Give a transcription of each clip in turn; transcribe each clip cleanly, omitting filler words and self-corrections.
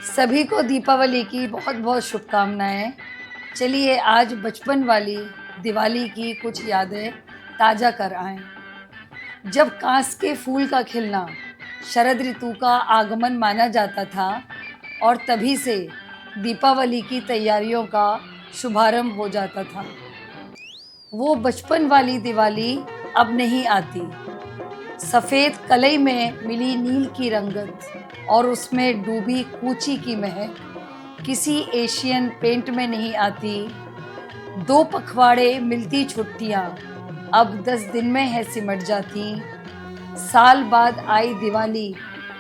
सभी को दीपावली की बहुत बहुत शुभकामनाएं। चलिए आज बचपन वाली दिवाली की कुछ यादें ताज़ा कर आएं। जब कांस के फूल का खिलना शरद ऋतु का आगमन माना जाता था और तभी से दीपावली की तैयारियों का शुभारंभ हो जाता था। वो बचपन वाली दिवाली अब नहीं आती। सफ़ेद कलई में मिली नील की रंगत और उसमें डूबी कूची की महक किसी एशियन पेंट में नहीं आती। 2 पखवाड़े मिलती छुट्टियाँ अब 10 दिन में है सिमट जाती। साल बाद आई दिवाली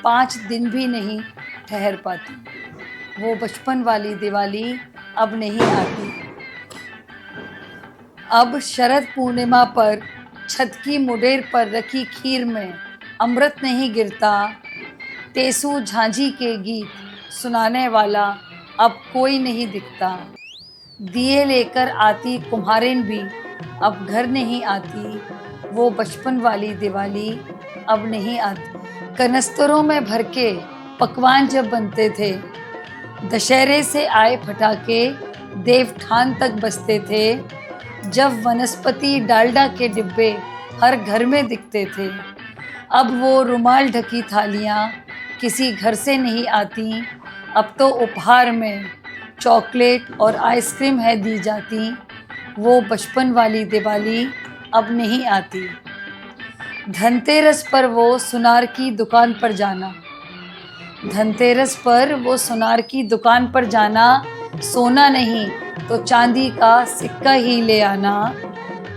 5 दिन भी नहीं ठहर पाती। वो बचपन वाली दिवाली अब नहीं आती। अब शरद पूर्णिमा पर छत की मुडेर पर रखी खीर में अमृत नहीं गिरता। टेसू झांझी के गीत सुनाने वाला अब कोई नहीं दिखता। दिए लेकर आती कुम्हारिन भी अब घर नहीं आती। वो बचपन वाली दिवाली अब नहीं आती। कनस्तरों में भर के पकवान जब बनते थे, दशहरे से आए फटाके देवठान तक बजते थे, जब वनस्पति डालडा के डिब्बे हर घर में दिखते थे। अब वो रुमाल ढकी थालियाँ किसी घर से नहीं आती। अब तो उपहार में चॉकलेट और आइसक्रीम है दी जाती। वो बचपन वाली दिवाली अब नहीं आती। धनतेरस पर वो सुनार की दुकान पर जाना, धनतेरस पर वो सुनार की दुकान पर जाना, सोना नहीं तो चांदी का सिक्का ही ले आना।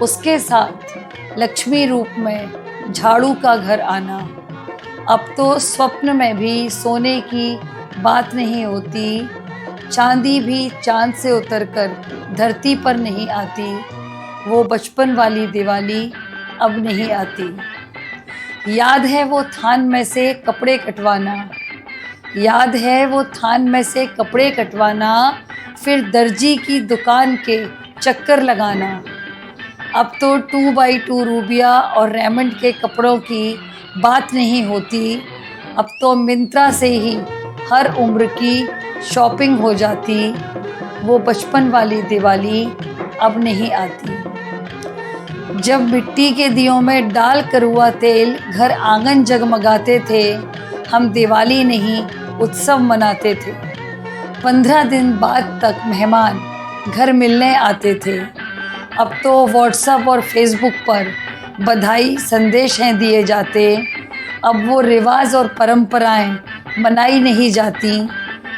उसके साथ लक्ष्मी रूप में झाड़ू का घर आना। अब तो स्वप्न में भी सोने की बात नहीं होती। चांदी भी चांद से उतरकर धरती पर नहीं आती। वो बचपन वाली दिवाली अब नहीं आती। याद है वो थान में से कपड़े कटवाना, याद है वो थान में से कपड़े कटवाना, फिर दर्जी की दुकान के चक्कर लगाना। अब तो 2x2 रूबिया और रेमंड के कपड़ों की बात नहीं होती। अब तो मिंत्रा से ही हर उम्र की शॉपिंग हो जाती। वो बचपन वाली दिवाली अब नहीं आती। जब मिट्टी के दियों में डाल करुआ तेल घर आंगन जगमगाते थे, हम दिवाली नहीं उत्सव मनाते थे। 15 दिन बाद तक मेहमान घर मिलने आते थे। अब तो व्हाट्सएप और फेसबुक पर बधाई संदेश हैं दिए जाते। अब वो रिवाज और परंपराएं मनाई नहीं जाती।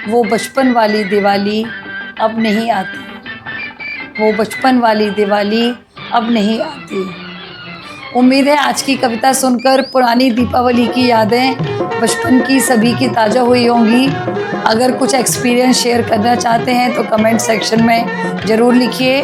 वो बचपन वाली दिवाली अब नहीं आती। वो बचपन वाली दिवाली अब नहीं आती। उम्मीद है आज की कविता सुनकर पुरानी दीपावली की यादें बचपन की सभी की ताज़ा हुई होंगी। अगर कुछ एक्सपीरियंस शेयर करना चाहते हैं तो कमेंट सेक्शन में ज़रूर लिखिए।